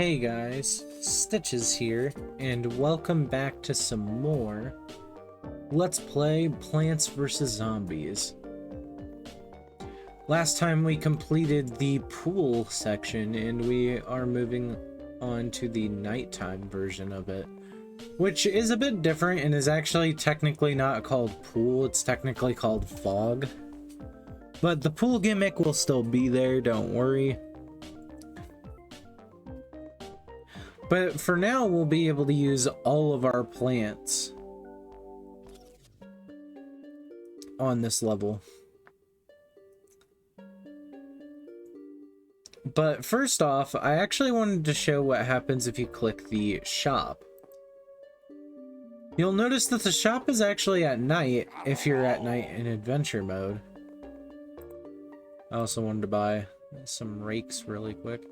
Hey guys, Stitches here, and welcome back to some more Let's Play Plants vs. Zombies. Last time we completed the pool section, and we are moving on to the nighttime version of it, which is a bit different and is actually technically not called pool, it's technically called fog. But the pool gimmick will still be there, don't worry. But for now, we'll be able to use all of our plants on this level. But first off, I actually wanted to show what happens if you click the shop. You'll notice that the shop is actually at night if you're at night in adventure mode. I also wanted to buy some rakes really quick.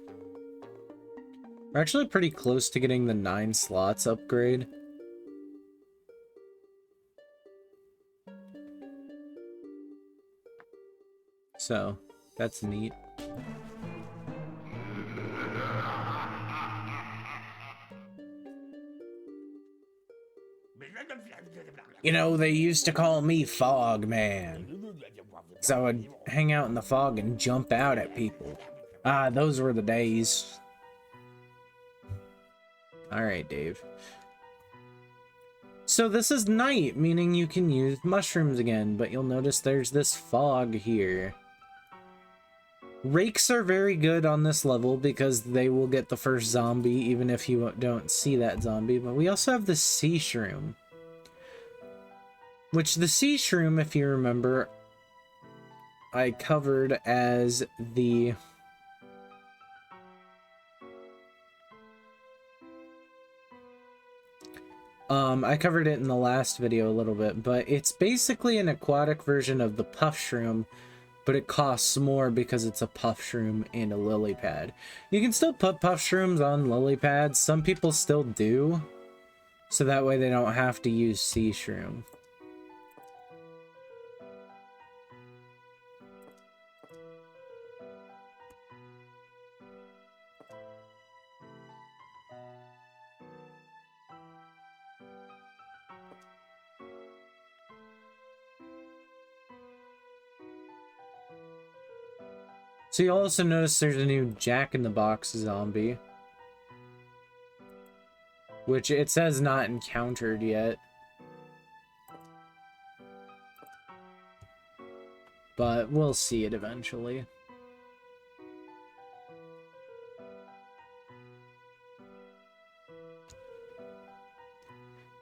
We're actually pretty close to getting the 9 slots upgrade. So, that's neat. You know, they used to call me Fog Man, because I would hang out in the fog and jump out at people. Ah, those were the days. Alright, Dave. So this is night, meaning you can use mushrooms again, but you'll notice there's this fog here. Rakes are very good on this level because they will get the first zombie even if you don't see that zombie, but we also have the sea shroom. Which the sea shroom, if you remember, I covered as the... I covered it in the last video a little bit, but it's basically an aquatic version of the puff shroom, but it costs more because it's a puff shroom and a lily pad. You can still put puff shrooms on lily pads. Some people still do, so that way they don't have to use sea shroom. So you'll also notice there's a new Jack-in-the-Box zombie, which it says not encountered yet. But we'll see it eventually.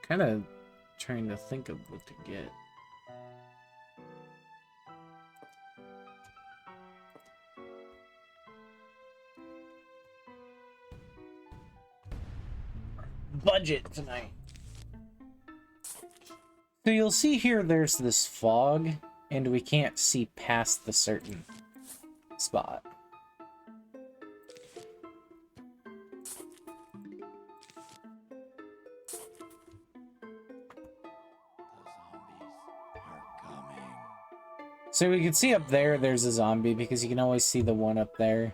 Kind of trying to think of what to get. Budget tonight. So you'll see here there's this fog, and we can't see past the certain spot. So we can see up there, there's a zombie, because you can always see the one up there.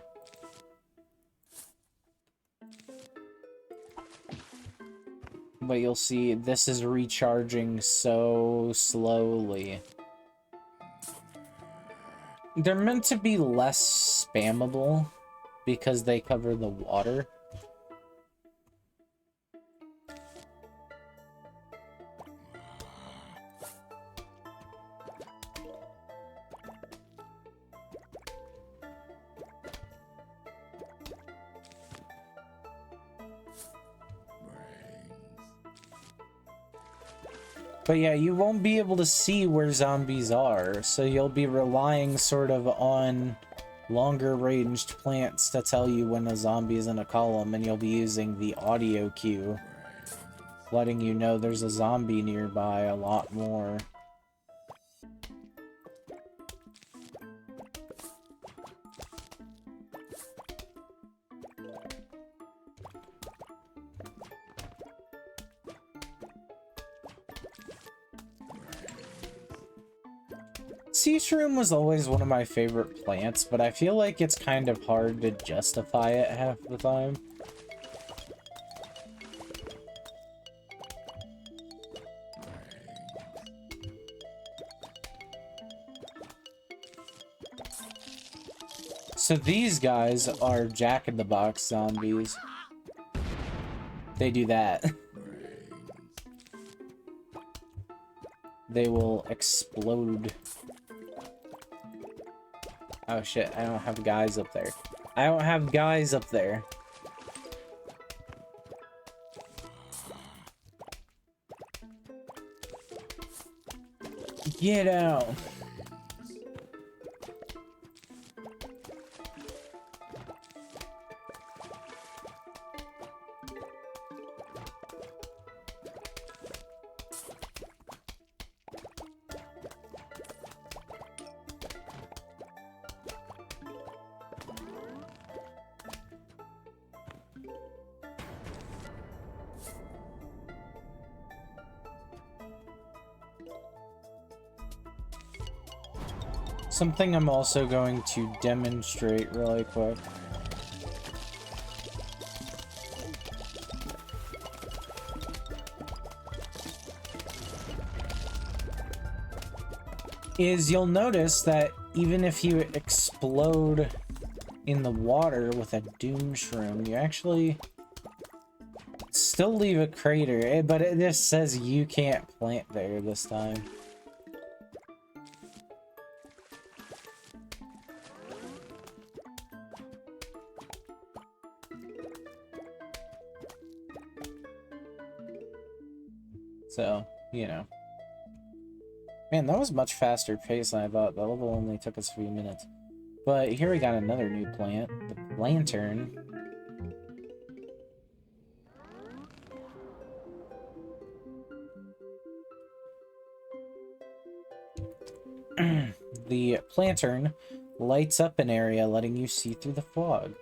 But you'll see this is recharging so slowly. They're meant to be less spammable because they cover the water. But yeah, you won't be able to see where zombies are, so you'll be relying sort of on longer ranged plants to tell you when a zombie is in a column, and you'll be using the audio cue, letting you know there's a zombie nearby a lot more. Sea shroom was always one of my favorite plants, but I feel like it's kind of hard to justify it half the time. So these guys are Jack-in-the-Box zombies. They do that. They will explode. Oh shit, I don't have guys up there. I don't have guys up there. Get out. Something I'm also going to demonstrate really quick. Is you'll notice that even if you explode in the water with a doom shroom, you actually still leave a crater, but it just says you can't plant there this time. So, you know. Man, that was much faster pace than I thought. The level only took us a few minutes. But here we got another new plant. The lantern. The lantern lights up an area, letting you see through the fog.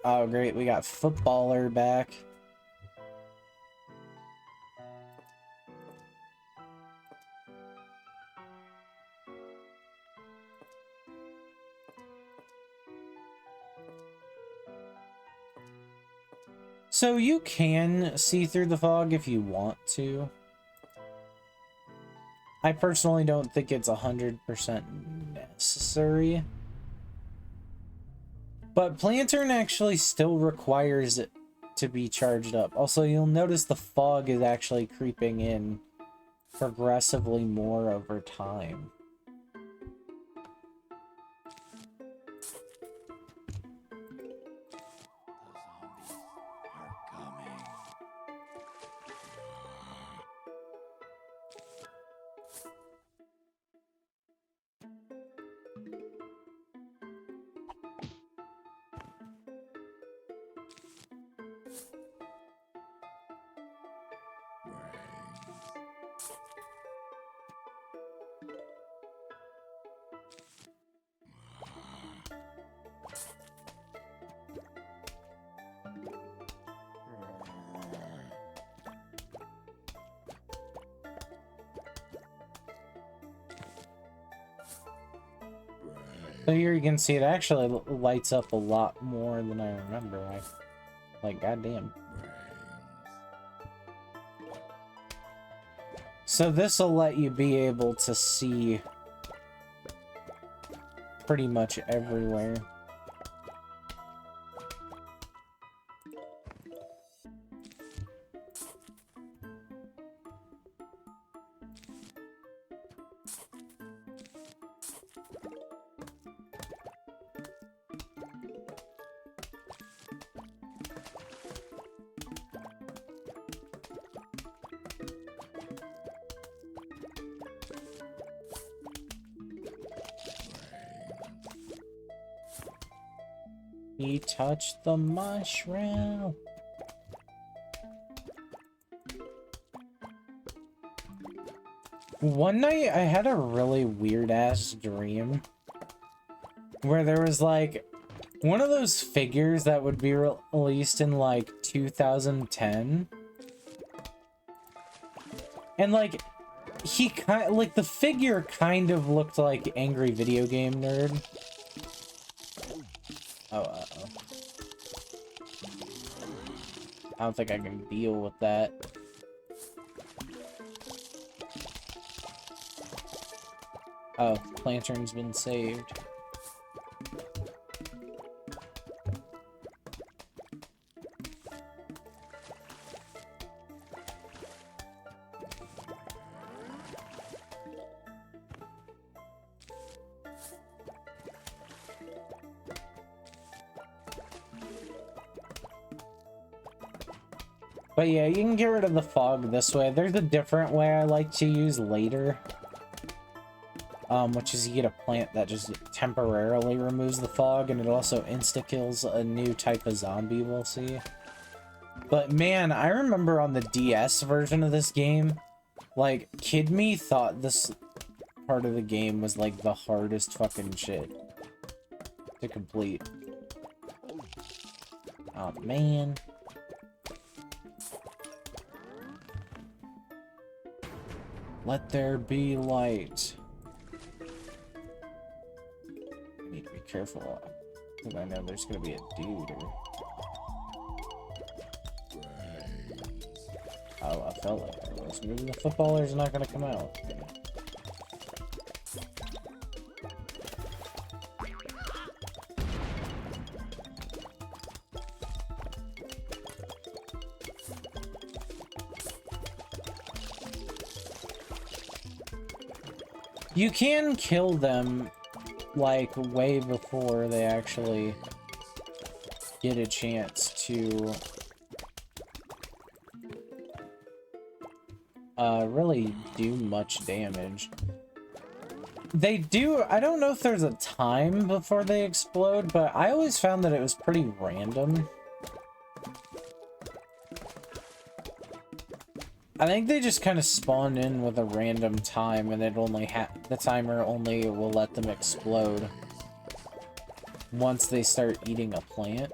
Oh, great. We got Footballer back. So you can see through the fog if you want to. I personally don't think it's 100% necessary. But Lantern actually still requires it to be charged up. Also, you'll notice the fog is actually creeping in progressively more over time. So here you can see it actually lights up a lot more than I remember. Like, goddamn. So this will let you be able to see pretty much everywhere. He touched the mushroom. One night I had a really weird ass dream where there was like one of those figures that would be released in like 2010. And like the figure kind of looked like Angry Video Game Nerd. Oh, uh-oh. I don't think I can deal with that. Oh, lantern's been saved. But yeah, you can get rid of the fog this way. There's a different way I like to use later. Which is you get a plant that just temporarily removes the fog, and it also insta-kills a new type of zombie we'll see. But man, I remember on the DS version of this game, like, Kid Me thought this part of the game was like the hardest fucking shit to complete. Oh man. Let there be light. I need to be careful, because I know there's gonna be a dude or... Oh, I felt like there was. Maybe the footballers are not gonna come out. You can kill them, like, way before they actually get a chance to really do much damage. They do, I don't know if there's a time before they explode, but I always found that it was pretty random. I think they just kind of spawn in with a random time, and it only the timer only will let them explode once they start eating a plant.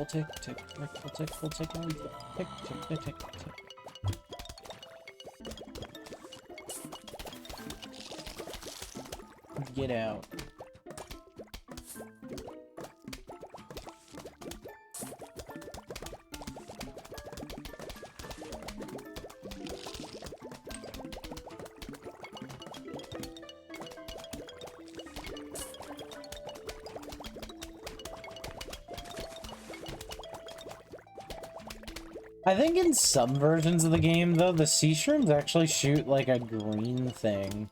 Tick, tick, tick, tick, tick, tick, tick, tick, tick. Get out. I think in some versions of the game, though, the sea shrooms actually shoot like a green thing.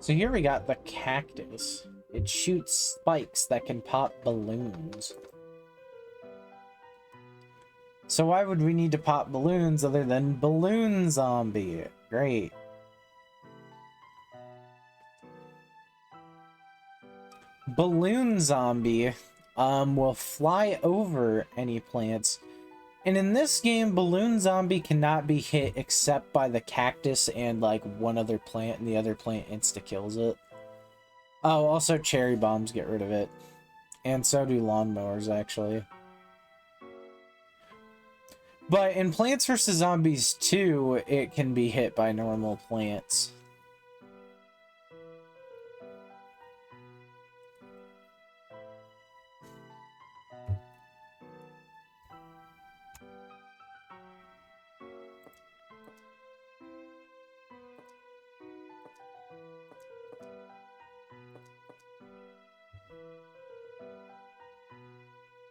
So here we got the cactus. It shoots spikes that can pop balloons. So why would we need to pop balloons other than balloon zombie? Great. Balloon zombie will fly over any plants. And in this game, balloon zombie cannot be hit except by the cactus and like one other plant, and the other plant insta-kills it. Oh, also cherry bombs get rid of it. And so do lawnmowers, actually. But in Plants vs. Zombies 2, it can be hit by normal plants.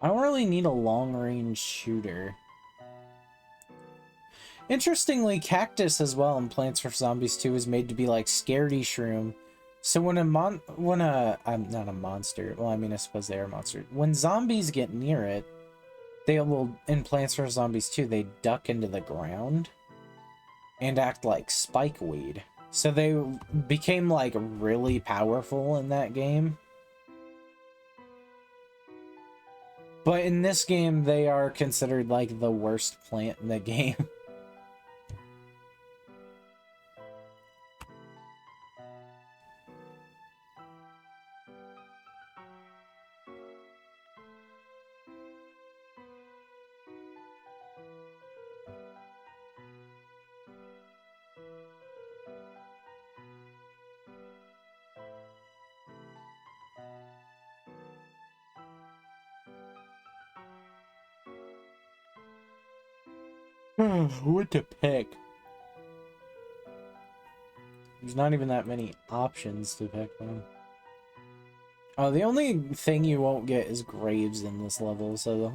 I don't really need a long-range shooter. Interestingly, cactus as well in Plants vs. Zombies 2 is made to be like scaredy shroom. So when I'm not a monster. Well, I mean, I suppose they are monsters. When zombies get near it, they will, in Plants vs. Zombies 2, they duck into the ground and act like spikeweed. So they became like really powerful in that game. But in this game, they are considered like the worst plant in the game. What to pick? There's not even that many options to pick from. Oh, the only thing you won't get is graves in this level, so...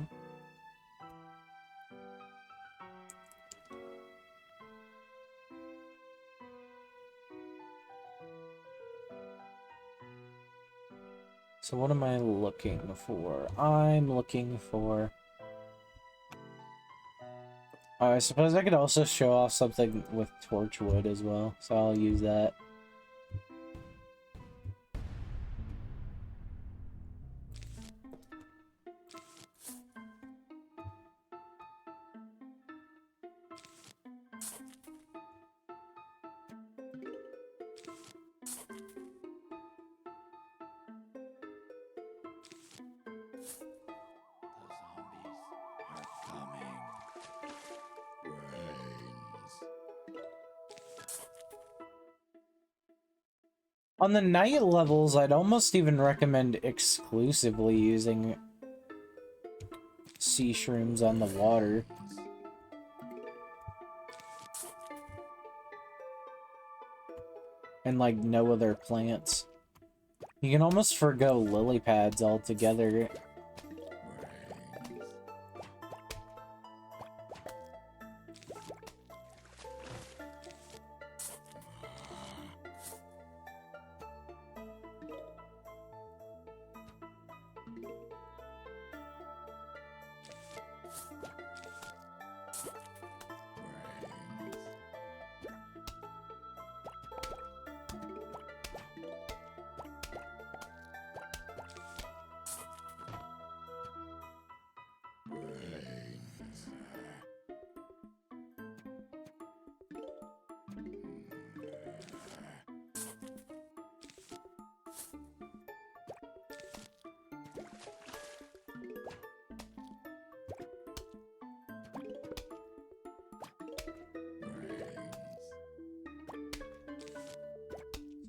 So what am I looking for? I'm looking for... I suppose I could also show off something with torchwood as well, so I'll use that. On the night levels, I'd almost even recommend exclusively using sea shrooms on the water. And like no other plants. You can almost forgo lily pads altogether.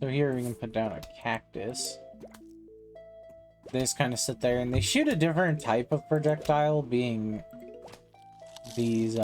So here we can put down a cactus. They just kind of sit there and they shoot a different type of projectile, being these,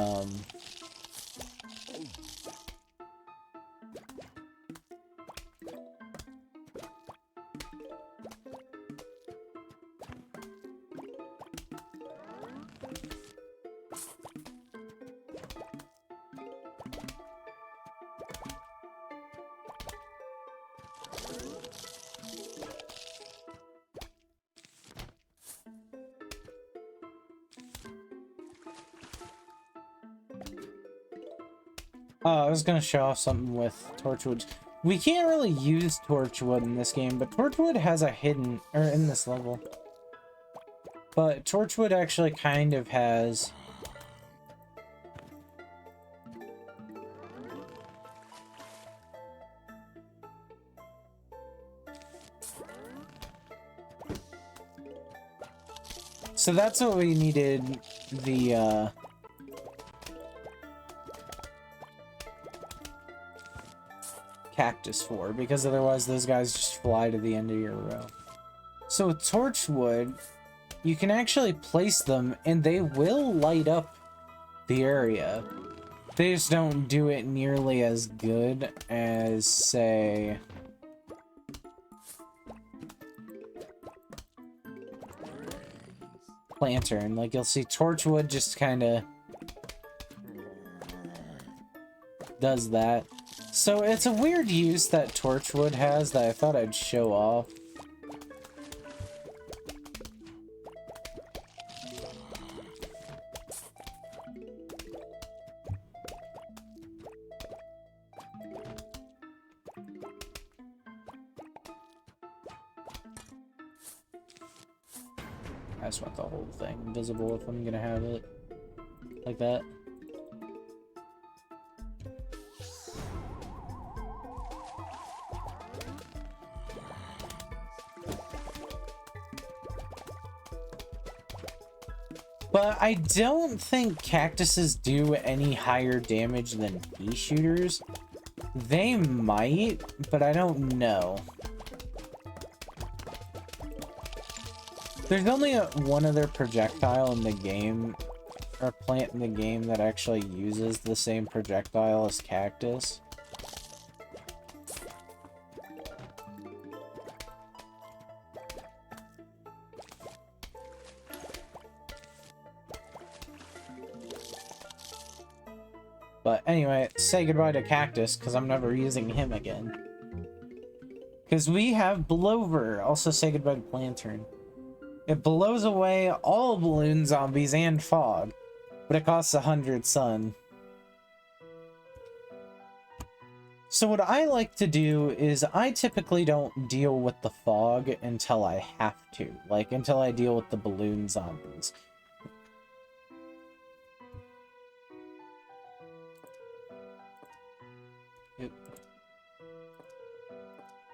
I was gonna show off something with torchwood. We can't really use torchwood in this game, but torchwood has a hidden, or in this level. But torchwood actually kind of has... So that's what we needed the, cactus for, because otherwise those guys just fly to the end of your row. So with torchwood, you can actually place them and they will light up the area. They just don't do it nearly as good as, say... lantern. Like, you'll see Torchwood just kind of does that. So it's a weird use that Torchwood has that I thought I'd show off. I just want the whole thing visible if I'm gonna have it like that. But I don't think cactuses do any higher damage than pea shooters. They might, but I don't know. There's only one other projectile in the game, or plant in the game, that actually uses the same projectile as cactus. But anyway, say goodbye to Cactus, because I'm never using him again. Because we have Blover. Also say goodbye to Lantern. It blows away all balloon zombies and fog, but it costs 100 sun. So what I like to do is I typically don't deal with the fog until I have to. Like, until I deal with the balloon zombies.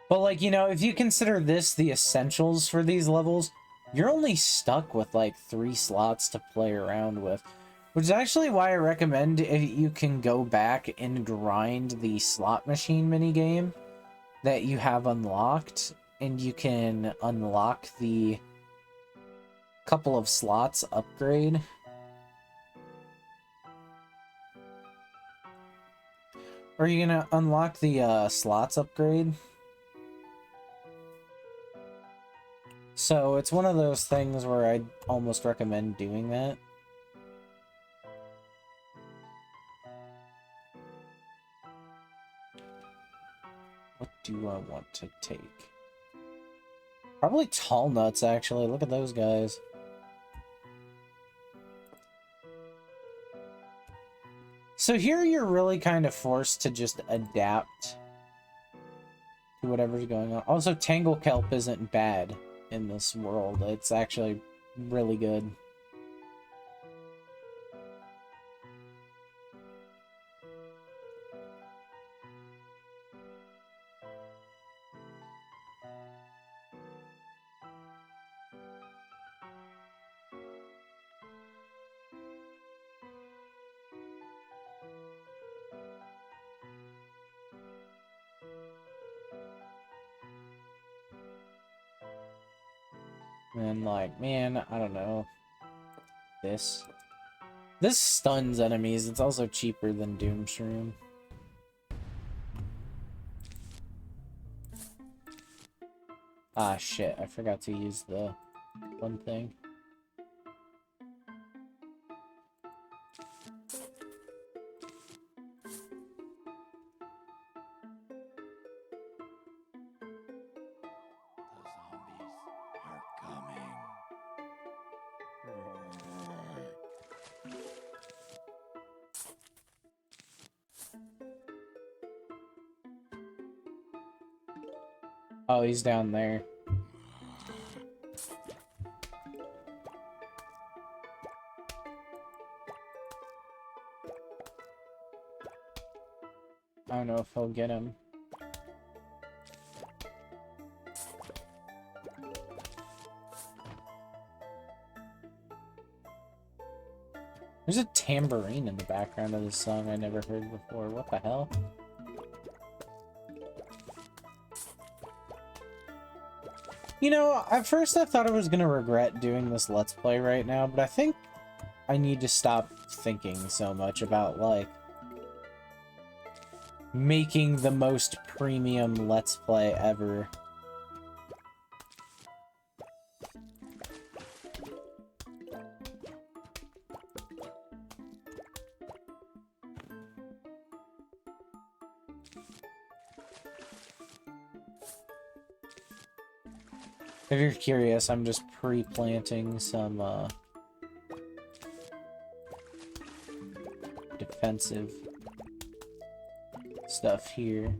But, like, you know, if you consider this the essentials for these levels, you're only stuck with, like, 3 slots to play around with. Which is actually why I recommend if you can go back and grind the slot machine minigame that you have unlocked, and you can unlock the couple of slots upgrade. Or are you gonna unlock the slots upgrade? So it's one of those things where I'd almost recommend doing that. What do I want to take? Probably tall nuts, actually. Look at those guys. So here you're really kind of forced to just adapt to whatever's going on. Also, Tangle Kelp isn't bad in this world. It's actually really good. And like, man, I don't know. This stuns enemies. It's also cheaper than Doom Shroom. Ah, shit. I forgot to use the one thing. Oh, he's down there. I don't know if he'll get him. There's a tambourine in the background of this song I never heard before. What the hell? You know, at first I thought I was gonna regret doing this Let's Play right now, but I think I need to stop thinking so much about, like, making the most premium Let's Play ever. If you're curious, I'm just pre-planting some defensive stuff here.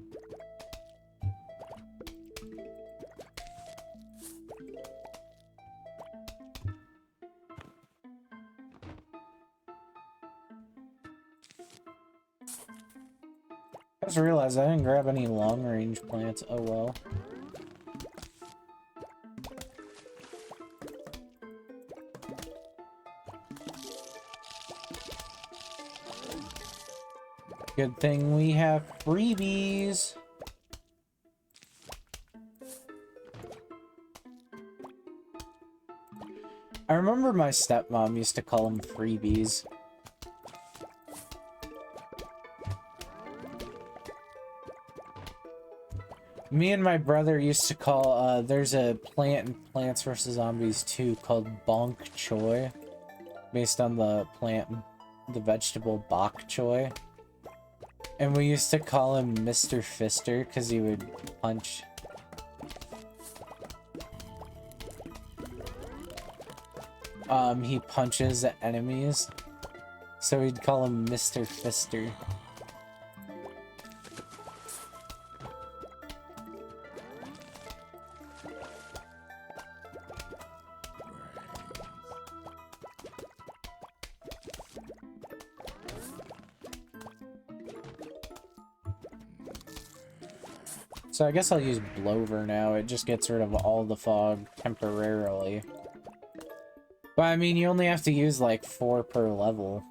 I just realized I didn't grab any long-range plants. Oh well. Good thing we have freebies. I remember my stepmom used to call them freebies. Me and my brother used to call, there's a plant in Plants vs. Zombies 2 called Bonk Choy, based on the vegetable bok choy. And we used to call him Mr. Fister because he would punch. He punches enemies. So we'd call him Mr. Fister. So I guess I'll use Blover now. It just gets rid of all the fog temporarily. But I mean, you only have to use like 4 per level.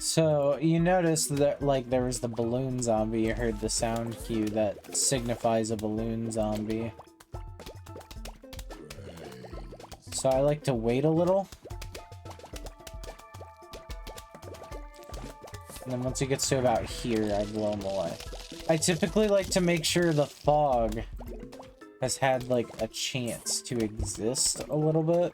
So, you noticed that, like, there was the balloon zombie. You heard the sound cue that signifies a balloon zombie. So I like to wait a little. And then once he gets to about here, I blow him away. I typically like to make sure the fog has had, like, a chance to exist a little bit.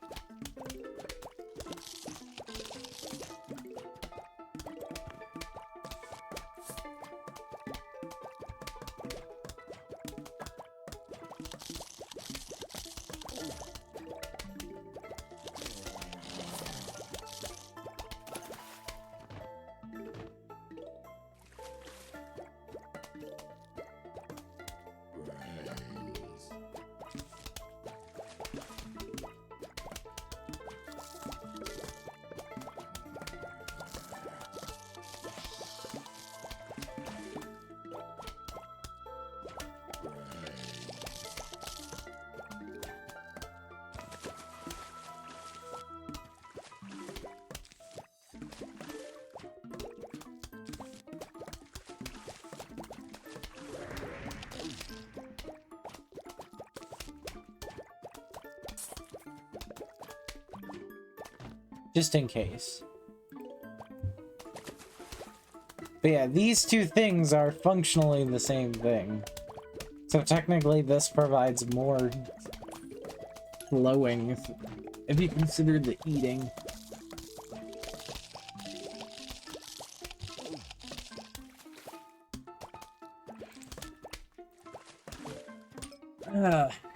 Just in case. But yeah, these two things are functionally the same thing. So technically this provides more glowing if you consider the eating.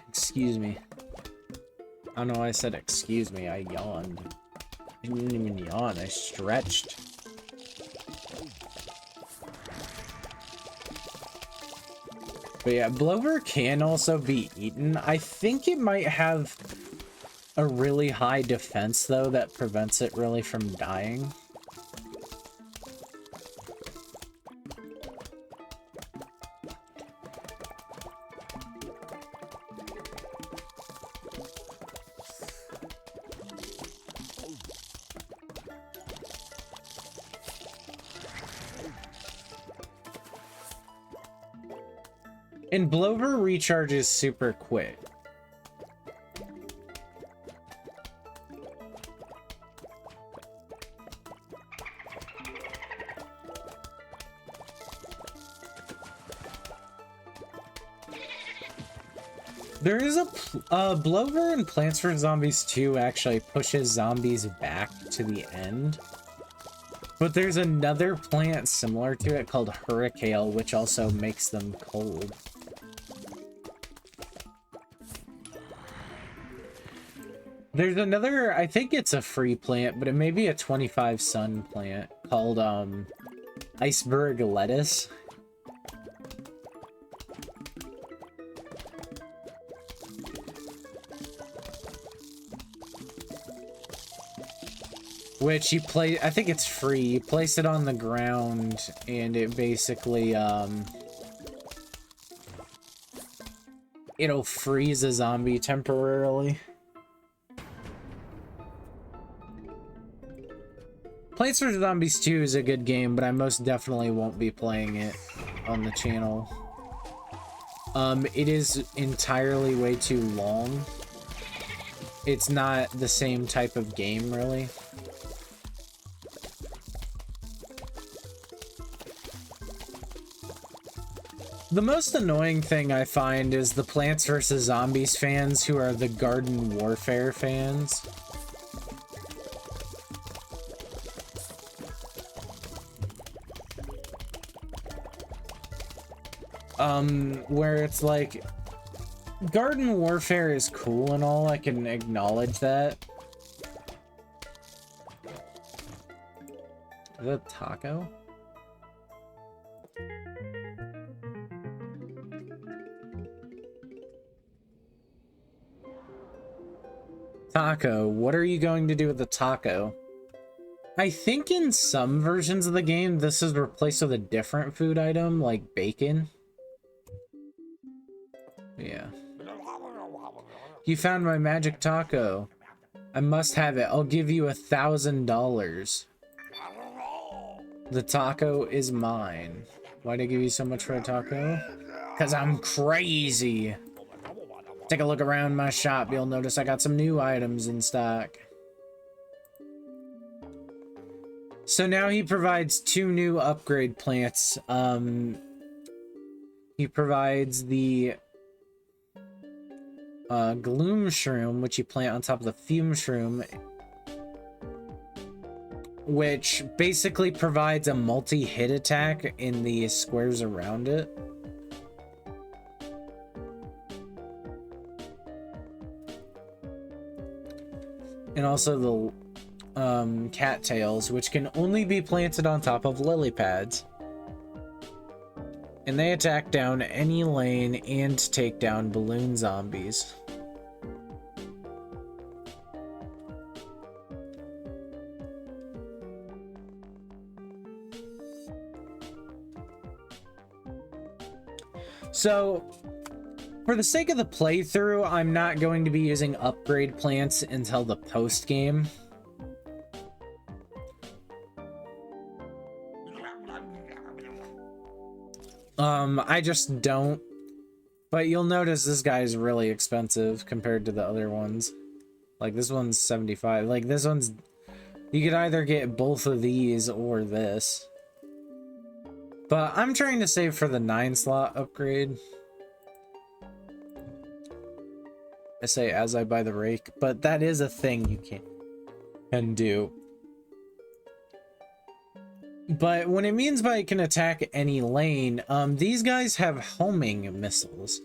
Excuse me. I don't know why I said excuse me, I yawned. I didn't even yawn, I stretched. But yeah, Blover can also be eaten. I think it might have a really high defense, though, that prevents it really from dying. And Blover recharges super quick. There is a Blover in Plants vs. Zombies 2 actually pushes zombies back to the end. But there's another plant similar to it called Hurricane, which also makes them cold. There's another, I think it's a free plant, but it may be a 25 sun plant called Iceberg Lettuce. Which you play, I think it's free. You place it on the ground and it basically, it'll freeze a zombie temporarily. Plants vs. Zombies 2 is a good game, but I most definitely won't be playing it on the channel. It is entirely way too long. It's not the same type of game, really. The most annoying thing I find is the Plants vs. Zombies fans who are the Garden Warfare fans. Where it's like, Garden Warfare is cool and all, I can acknowledge that. Is that a taco? Taco, what are you going to do with the taco? I think in some versions of the game, this is replaced with a different food item, like bacon. Yeah. You found my magic taco. I must have it. I'll give you $1,000. The taco is mine. Why'd I give you so much for a taco? Because I'm crazy. Take a look around my shop. You'll notice I got some new items in stock. So now he provides 2 new upgrade plants. He provides the Gloom Shroom, which you plant on top of the Fume Shroom, which basically provides a multi-hit attack in the squares around it. And also the cattails, which can only be planted on top of lily pads. And they attack down any lane and take down balloon zombies. So, for the sake of the playthrough, I'm not going to be using upgrade plants until the post-game. I just don't. But you'll notice this guy's really expensive compared to the other ones. Like, this one's 75. Like, this one's... You could either get both of these or this. But I'm trying to save for the 9-slot upgrade. I say as I buy the rake, but that is a thing you can do. But when it means by it can attack any lane, these guys have homing missiles.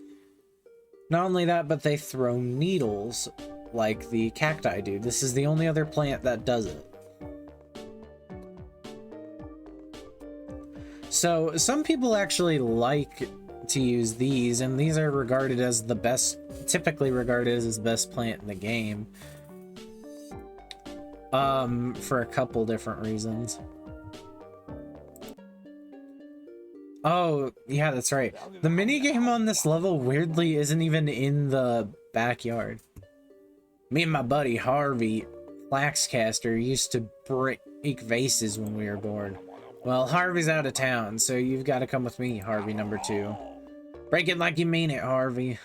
Not only that, but they throw needles like the cacti do. This is the only other plant that does it. So some people actually like to use these, and these are regarded as the best, typically regarded as the best plant in the game. For a couple different reasons. Oh, yeah, that's right. The minigame on this level weirdly isn't even in the backyard. Me and my buddy Harvey, Flaxcaster, used to break vases when we were bored. Well, Harvey's out of town, so you've got to come with me, Harvey number 2. Break it like you mean it, Harvey.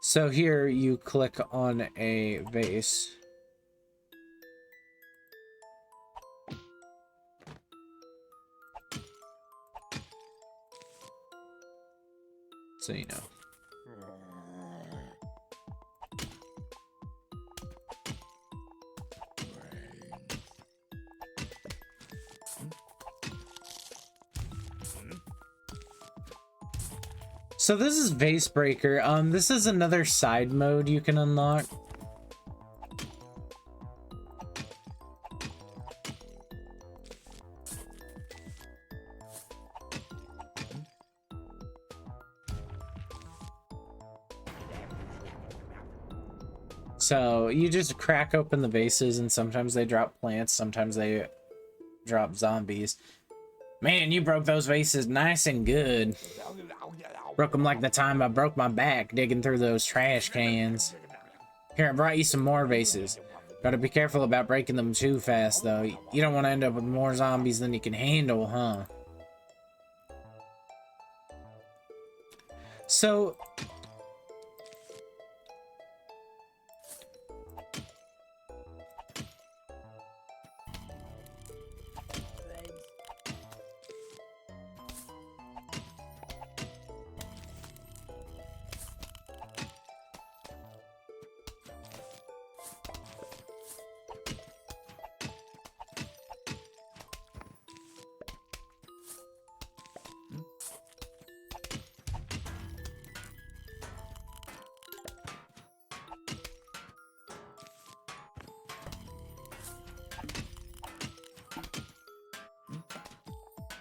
So here you click on a vase. So you know. So this is Vase Breaker. This is another side mode you can unlock. So you just crack open the vases, and sometimes they drop plants, sometimes they drop zombies. Man, you broke those vases nice and good. Broke them like the time I broke my back digging through those trash cans. Here, I brought you some more vases. Gotta be careful about breaking them too fast, though. You don't want to end up with more zombies than you can handle, huh? So...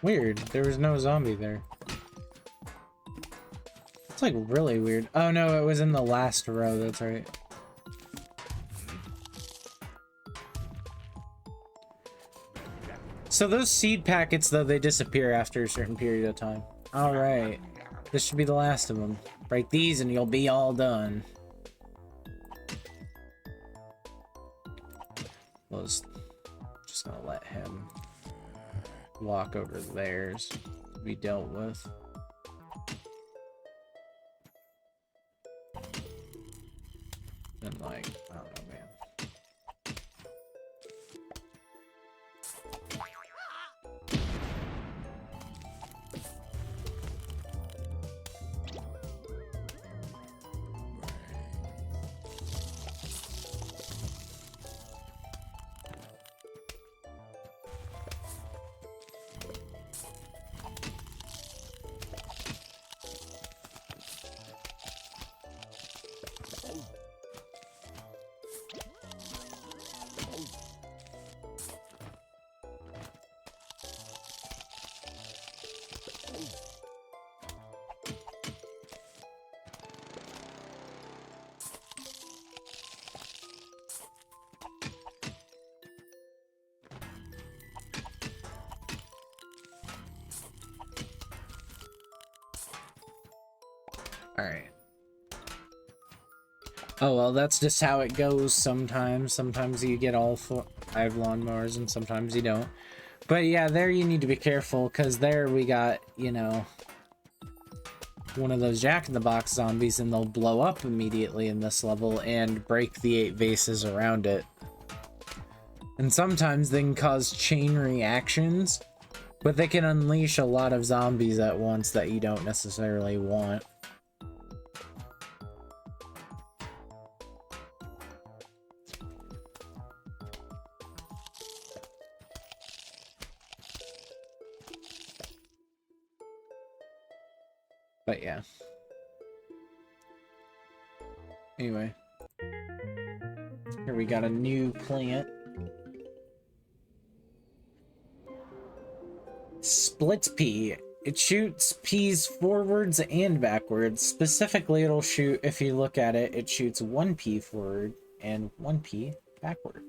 Weird, there was no zombie there. It's like really weird. Oh no, it was in the last row, that's right. So those seed packets, though, they disappear after a certain period of time. Alright, this should be the last of them. Break these and you'll be all done. Well, just gonna let him walk over theirs to be dealt with. And like, I don't know, man. Alright. Oh, well, that's just how it goes sometimes. Sometimes you get all 5 lawnmowers and sometimes you don't. But yeah, there you need to be careful, because there we got, you know, one of those Jack-in-the-Box zombies, and they'll blow up immediately in this level and break the 8 vases around it. And sometimes they can cause chain reactions, but they can unleash a lot of zombies at once that you don't necessarily want. But yeah. Anyway. Here we got a new plant. Splits pea. It shoots peas forwards and backwards. Specifically, it'll shoot, if you look at it, it shoots 1 pea forward and 1 pea backward.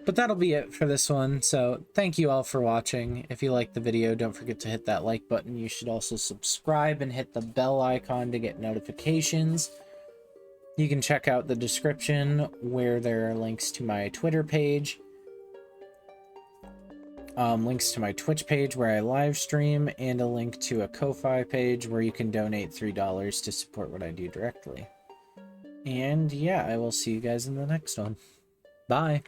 But that'll be it for this one, so thank you all for watching. If you liked the video, don't forget to hit that like button. You should also subscribe and hit the bell icon to get notifications. You can check out the description where there are links to my Twitter page, links to my Twitch page where I live stream, and a link to a Ko-Fi page where you can donate $3 to support what I do directly. And yeah, I will see you guys in the next one. Bye!